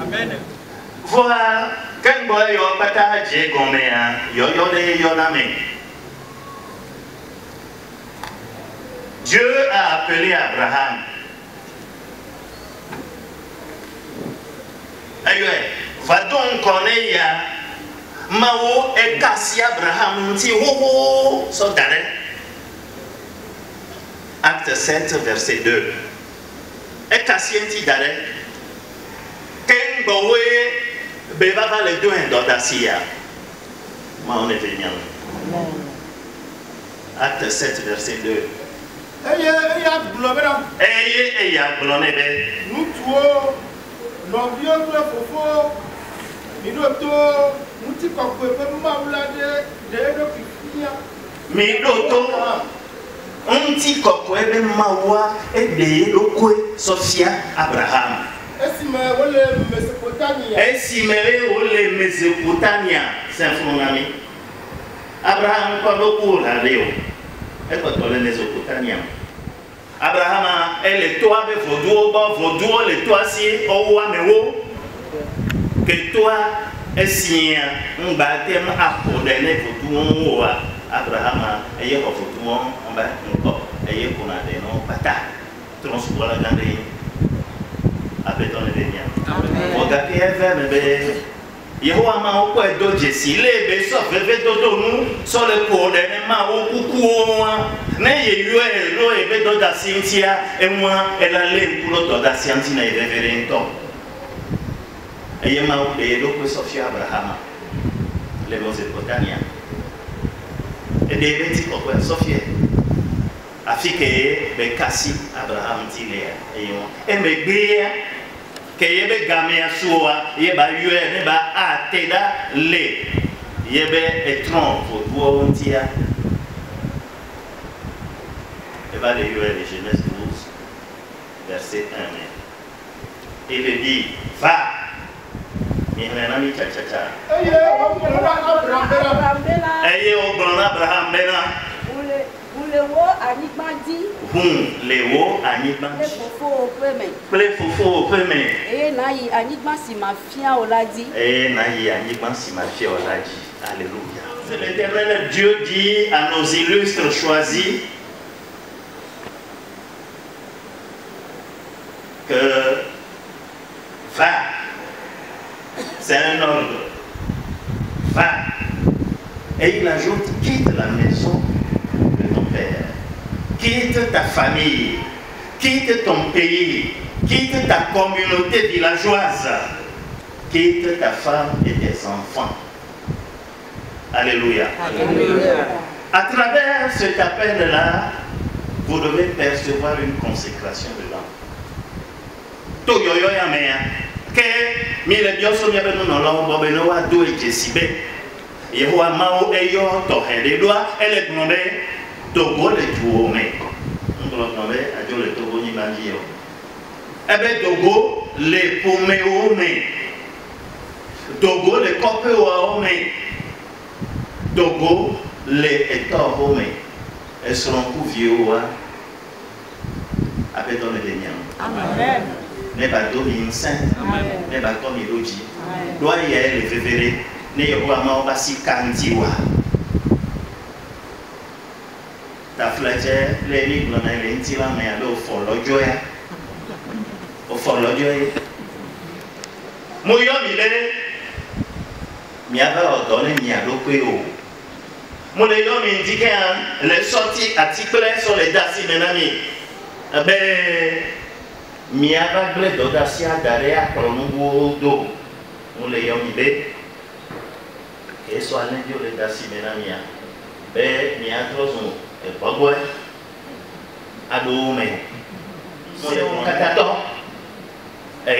Amen. Voilà, quand vous avez partagé comme Dieu a appelé Abraham. Aïe, va donc connaître Mao et Kassi Abraham, ti ho so d'arrêt. Acte 7, verset 2. Et Kassi ti d'arrêt. Ken Bowe, Beva les deux d'Audacia. Moi, on est venu. Acte 7, verset 2. Ayez, nous tous, nos vieux fofo, Minoto, nous t'y comprenons, Maoulade, Minoto, on t'y comprend, Mawa, et des locaux, Sophia, Abraham. Estimez les Mésopotamia, Saint-Fonami. Abraham, pas beaucoup, la Léo. Elle va dans les Mésopotamia. Abraham, elle est toi, vaudou, les toi, si, au Wameo. Que toi, et si un baptême a condamné vaudou, Abraham, ayez vos vaudou, on va encore, ayez qu'on a des noms, bataille. Transport la galerie. Après ton événement. Regardez, Yehowa ma o ko edo jesi le be so veve dodo nu so le ko de ma o kuku o na ye yo e lo e be do da sintia e mwa e la le pulo do da sinti na e reverento e ye ma o de lo ko Sofia Abraham le Mesopotamia e de beti ko ko Sofia afike be Kassi Abraham ti le e yo e me gbe que yebe gamia soa yeba yue neba ateda le yebe etron pour duontia et va de yue de Genèse 12 verset 1 il dit va mihnena mi cha cha cha aye o bon Abraham bena Lewo anibandi. Lewo anibandi. Ple fofo au premier. Nayi anibandi si ma fia oladi. Nayi anibandi si ma fia oladi. Alléluia. C'est l'Éternel Dieu dit à nos illustres choisis que va. C'est un ordre. Va. Et il ajoute quitte la maison. Quitte ta famille, quitte ton pays, quitte ta communauté villageoise, quitte ta femme et tes enfants. Alléluia. Alléluia. À travers cet appel-là, vous devez percevoir une consécration dedans. Tout yo ya mea que mi le bioso mi abeno no lo bo beno wa do e jesibe. Yehowa mao eyo to hele doa ele gnome Togo le Touomé. On va nommer à Dieu le Togo ni Mandio. Eh bien, Togo le Poméomé. Togo le Copéoomé. Togo le Etoromé. Elles seront pour vieux. Après ton événement. Amen. Ne pas dormir saint. Ne pas comme il dit. Doit y aller le février. Ne y a pas ma basi kandiwa. Ta flèche, les livres, les tirants, mais alors, il faut le jouer. Il faut le jouer. Moi, je vais ordonner, je vais moi, les hommes indiquent les sorties articles sur les dacis, mes amis. Eh bien, je vais d'audacia derrière pour le nouveau dos. Moi, les hommes indiquent que soit lundi les dacis, mes amis. Ben, il y a trop de bagoué, adoumé, c'est un catato, et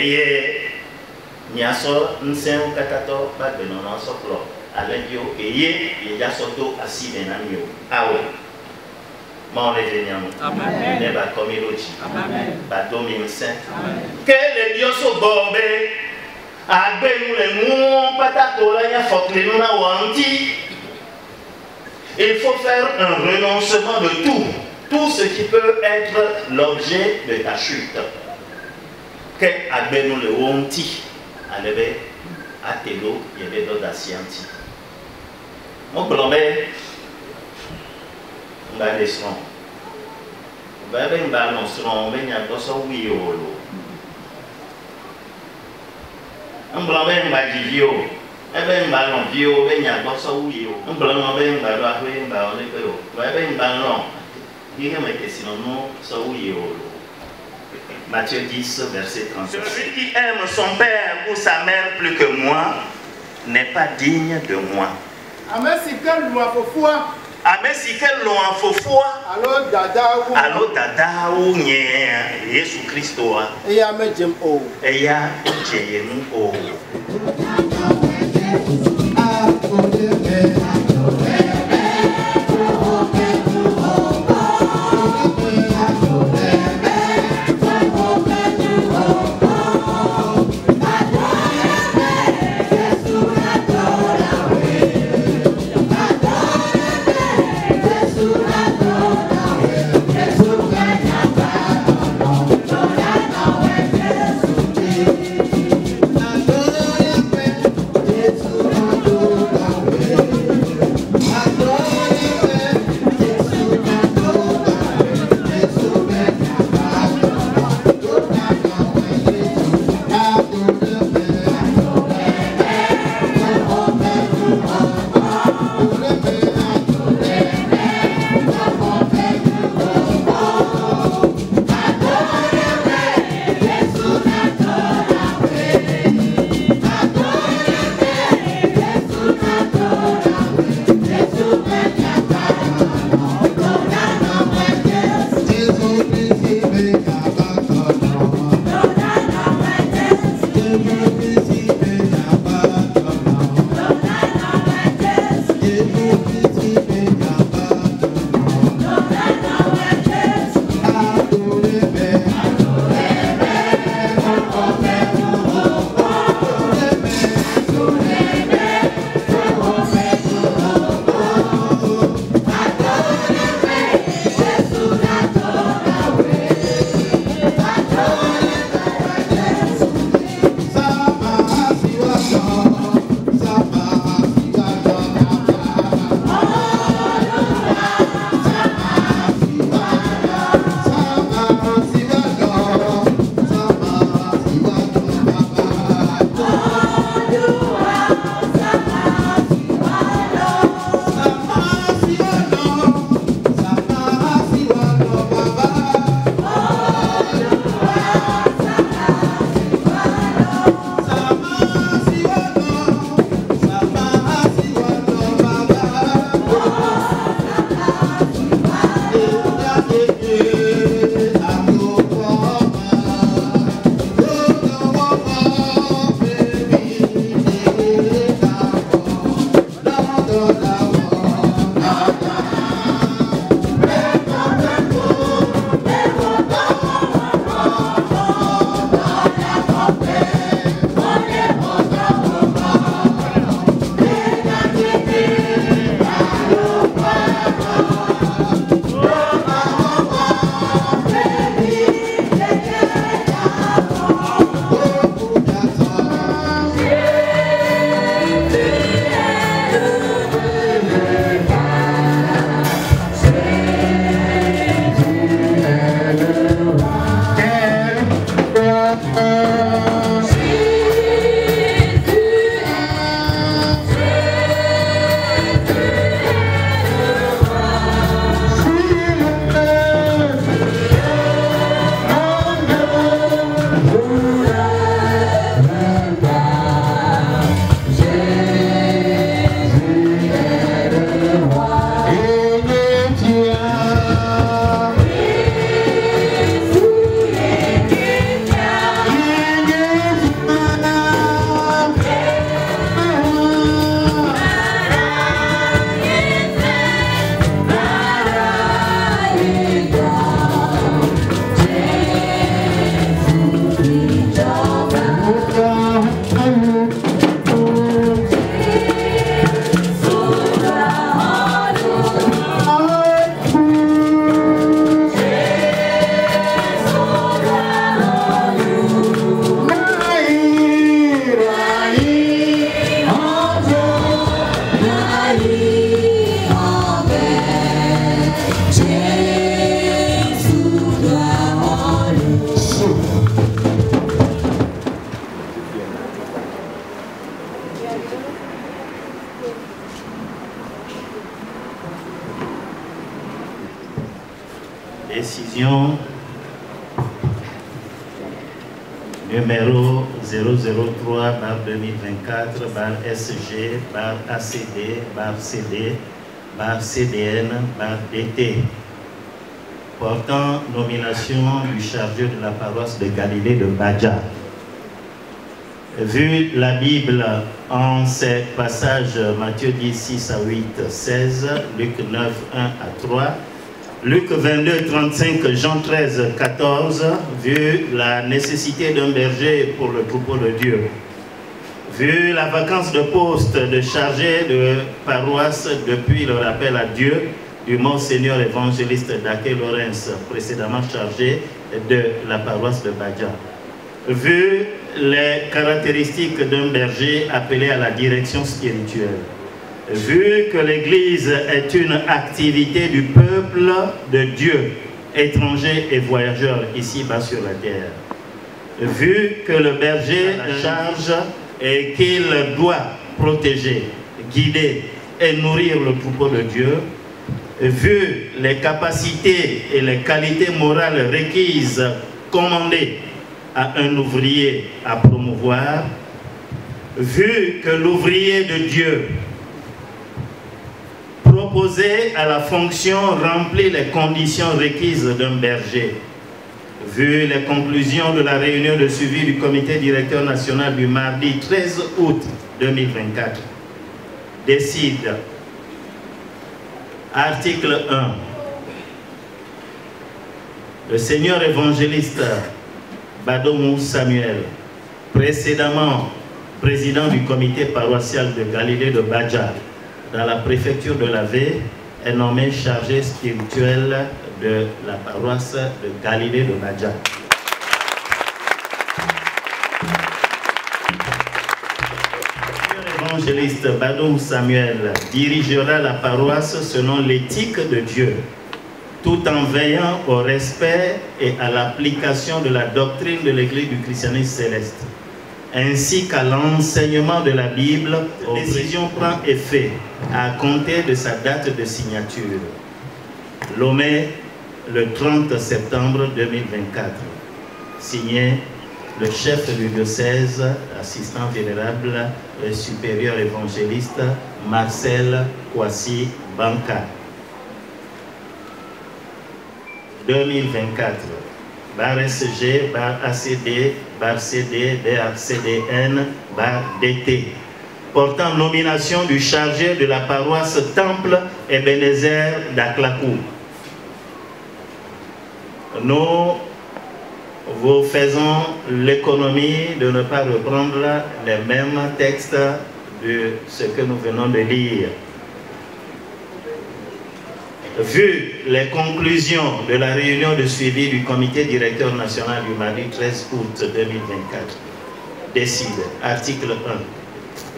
il y a un catato, pas de non soplo, à l'endio, et il y a surtout assis des nanios. Ah oui, mon ingénieur, n'est pas comme il dit, pas domine saint. Que les dieux sont bombés, à nous les mots, patato, là, il y a fort que nous n'avons. Il faut faire un renoncement de tout. tout ce qui peut être l'objet de ta chute. Que nous le honti, alebe, atelo, yebe do d'asianti. Mon blombe, on va descendre. On va bien balancer, on va bien dans son wiolo. On blombe, on va dire ebe mbalon vio be nya gbo so wuye o mbalon be mbalo ahwe mbalo le pe o ba be mbalon ihe metesi no so wuye o. Matthieu 10 verset 36. Celui qui aime son père ou sa mère plus que moi n'est pas digne de moi. Amesi kel lu afofua. Amesi kel lu afofua. Alo dada wu nye Yesu Kristo a. Eya mejem o. Eya jem o. Décision numéro 003/2024/SG/ACD/CD/CDN/DT portant nomination du chargé de la paroisse de Galilée de Badja. Vu la Bible en ces passages, Matthieu 10, 6 à 8, 16, Luc 9, 1 à 3, Luc 22, 35, Jean 13, 14, vu la nécessité d'un berger pour le troupeau de Dieu, vu la vacance de poste de chargé de paroisse depuis le rappel à Dieu du Monseigneur évangéliste Daké Lorenz, précédemment chargé de la paroisse de Badja, vu les caractéristiques d'un berger appelé à la direction spirituelle, vu que l'Église est une activité du peuple de Dieu, étrangers et voyageurs ici-bas sur la terre, vu que le berger a la charge et qu'il doit protéger, guider et nourrir le troupeau de Dieu, vu les capacités et les qualités morales requises, commandées à un ouvrier à promouvoir, vu que l'ouvrier de Dieu proposé à la fonction remplit les conditions requises d'un berger, vu les conclusions de la réunion de suivi du comité directeur national du mardi 13 août 2024, décide, article 1, le Seigneur évangéliste Badomou Samuel, précédemment président du comité paroissial de Galilée de Badja, dans la préfecture de l'Ave, est nommé chargé spirituel de la paroisse de Galilée de Badja. L'évangéliste Badomou Samuel dirigera la paroisse selon l'éthique de Dieu, tout en veillant au respect et à l'application de la doctrine de l'Église du christianisme céleste, ainsi qu'à l'enseignement de la Bible. La décision prend effet à compter de sa date de signature, Lomé, le 30 septembre 2024. Signé le chef du diocèse, assistant vénérable, le supérieur évangéliste Marcel Kwasi Banka. 2024, bar SG, bar ACD, bar CD, bar CDN, bar DT, portant nomination du chargé de la paroisse Temple Ebenezer d'Aklakou. Nous vous faisons l'économie de ne pas reprendre les mêmes textes de ce que nous venons de lire. Vu les conclusions de la réunion de suivi du comité directeur national du mardi 13 août 2024, décide, article 1,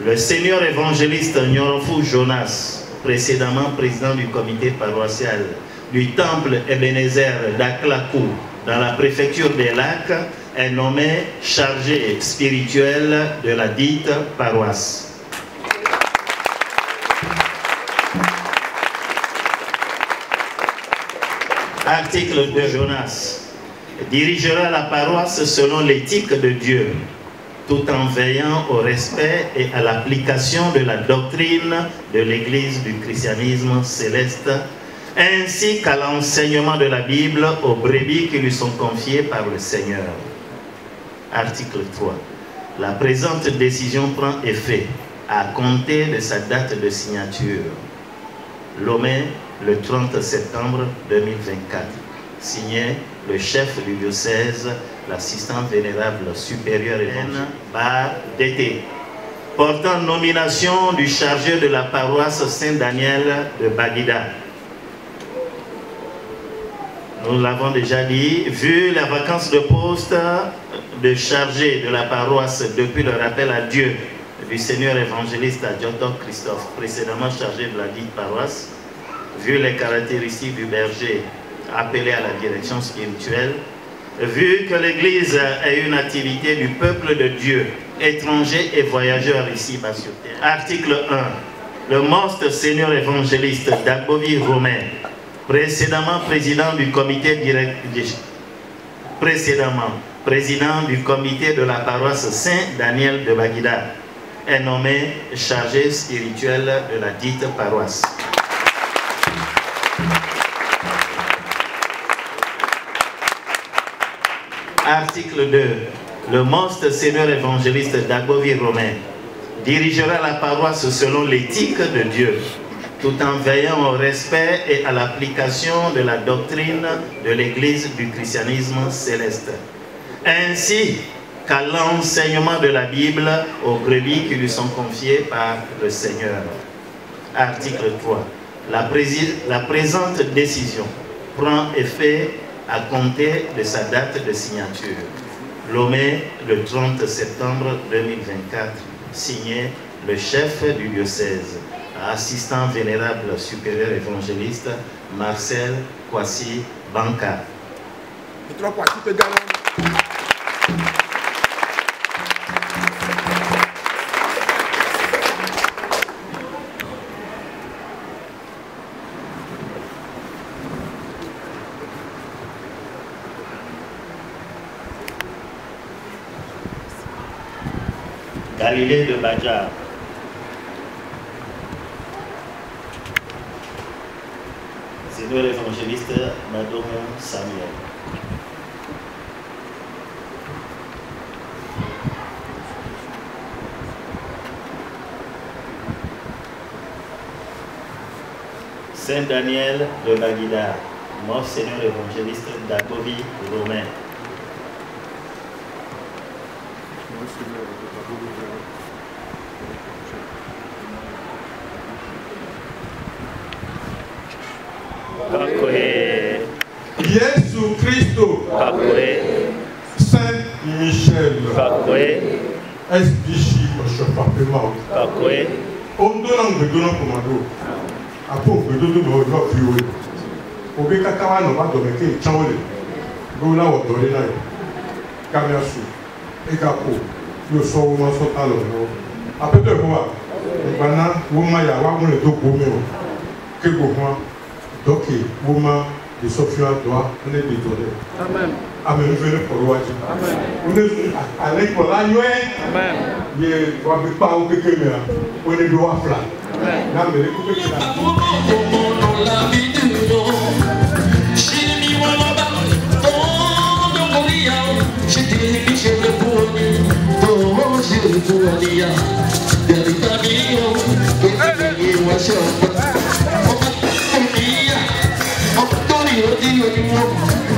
le Seigneur évangéliste Nyorofou Jonas, précédemment président du comité paroissial du temple Ebenezer d'Aklakou dans la préfecture des Lacs, est nommé chargé spirituel de la dite paroisse. Article 2, Jonas dirigera la paroisse selon l'éthique de Dieu, tout en veillant au respect et à l'application de la doctrine de l'Église du christianisme céleste, ainsi qu'à l'enseignement de la Bible aux brebis qui lui sont confiées par le Seigneur. Article 3. La présente décision prend effet à compter de sa date de signature, Lomé, le 30 septembre 2024. Signé le chef du diocèse, l'assistant vénérable supérieur évangélique Bar DT, portant nomination du chargé de la paroisse Saint-Daniel de Baguida. Nous l'avons déjà dit, vu la vacance de poste de chargé de la paroisse depuis le rappel à Dieu du Seigneur évangéliste Adjotok Christophe, précédemment chargé de la dite paroisse, vu les caractéristiques du berger appelé à la direction spirituelle, vu que l'Église est une activité du peuple de Dieu, étrangers et voyageurs ici-bas sur terre. Article 1. Le most Seigneur évangéliste Dabovi Romain précédemment président du comité de la paroisse Saint-Daniel de Baguida, est nommé chargé spirituel de la dite paroisse. Article 2. Le most seigneur évangéliste Dagovi Romain dirigera la paroisse selon l'éthique de Dieu, tout en veillant au respect et à l'application de la doctrine de l'Église du christianisme céleste, ainsi qu'à l'enseignement de la Bible aux brebis qui lui sont confiées par le Seigneur. Article 3. La présente décision prend effet à compter de sa date de signature. Lomé le 30 septembre 2024. Signé le chef du diocèse, assistant vénérable supérieur évangéliste Marcel Kwasi Banka. Galilée de Badjar. Seigneur évangéliste Madomo Samuel. Saint Daniel de Baguida, mort Seigneur évangéliste Dagovi Romain. Jésus Christo, Saint Michel, SDJ, Chopapema, Ondonang de Donan Commando, à pauvre de Donan Fio, au Bekakawa, non pas de Chawle, Dona ou Dorina, Kamiasu, Ekapo, le Souma Sotalo, après deux mois, Bana, Womaya, Wamon et Dokomeo, Kebouma, Doki, Woma. De Sophia doit on est détourné. Amen. Amen. Venez pour le Amen. On est allé pour la nuit. Amen. Il va pas au Kékémia. On est droit plat. Amen. Là, mais écoutez ça.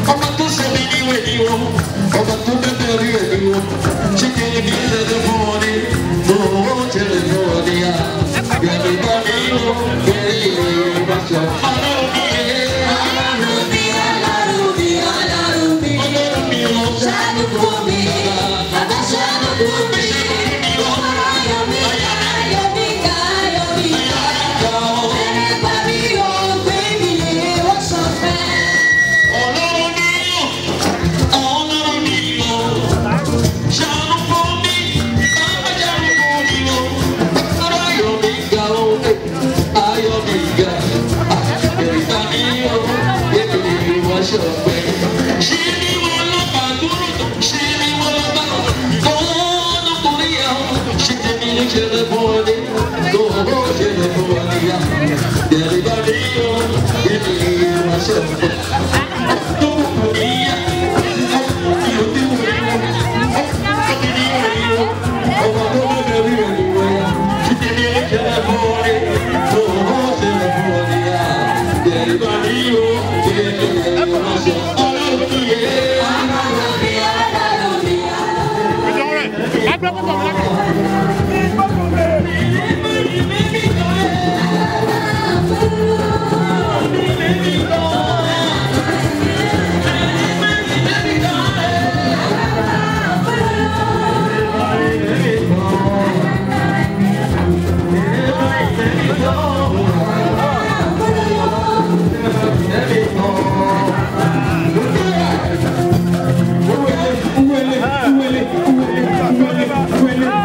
Ọba tó sẹ́mi níwèé ni wọ́n, ọba tó bẹ́bẹ̀ rí ẹ̀mí wọn, ṣé kí ni kí n tẹ̀lé fún wọn ni, owó tẹ̀lé fún wọn ni yá, yàrá ìbá mi yóò kéré ìbá sọ. Ọlọ́run mi yóò ṣàánú fún mi, bàbá ṣàánú fún mi, ayọ̀ mi ká, ayọ̀ mi ká, ẹ̀rẹ̀ bá mi yóò gbé mi lé wọ́n sọ fẹ́. Uele.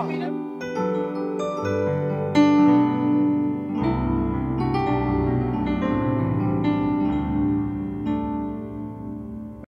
Vous